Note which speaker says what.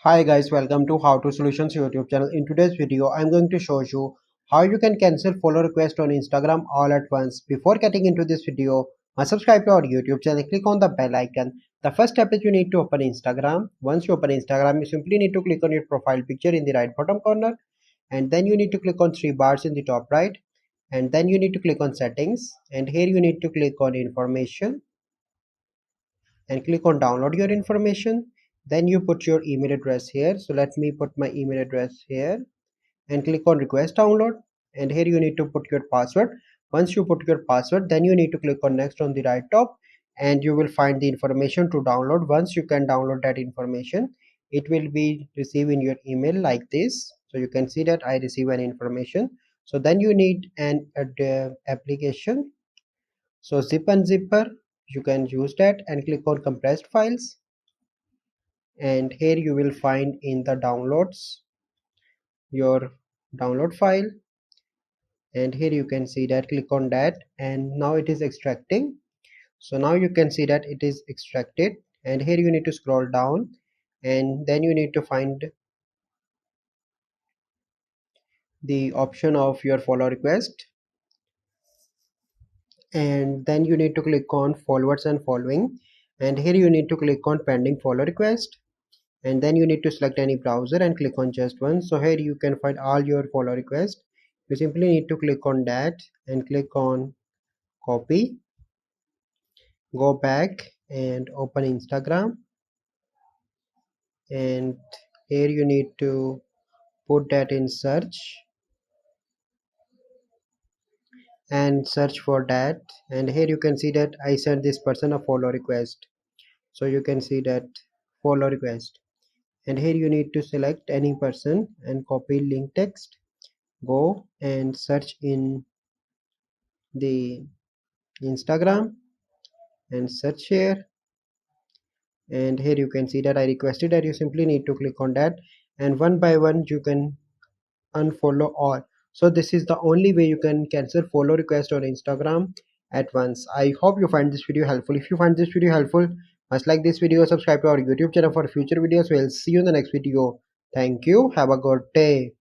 Speaker 1: Hi guys, welcome to How to Solutions YouTube channel. In today's video, I'm going to show you how you can cancel follow request on Instagram all at once. Before getting into this video, must subscribe to our YouTube channel. Click on the bell icon. The first step is you need to open Instagram. Once you open Instagram, you simply need to click on your profile picture in the right bottom corner, and then you need to click on three bars in the top right, and then you need to click on settings, and here you need to click on information and click on download your information. Then you put your email address here, so let me put my email address here and click on request download, and here you need to put your password. Once you put your password, then you need to click on next on the right top, and you will find the information to download. Once you can download that information, it will be received in your email like this. So you can see that I receive an information. So then you need an application, so zip and zipper, you can use that and click on compressed files, and here you will find in the downloads your download file, and here you can see that click on that, and now it is extracting. So now you can see that it is extracted, and here you need to scroll down, and then you need to find the option of your follow request, and then you need to click on followers and following, and here you need to click on pending follow request, and then you need to select any browser and click on just one. So here you can find all your follow requests. You simply need to click on that and click on copy, go back and open Instagram, and here you need to put that in search and search for that, and here you can see that I sent this person a follow request. So you can see that follow request, and here you need to select any person and copy link text, go and search in the Instagram and search here, and here you can see that I requested that. You simply need to click on that, and one by one you can unfollow all. So this is the only way you can cancel follow request on Instagram at once. I hope you find this video helpful. If you find this video helpful, must like this video, subscribe to our YouTube channel for future videos. We'll see you in the next video. Thank you, have a good day.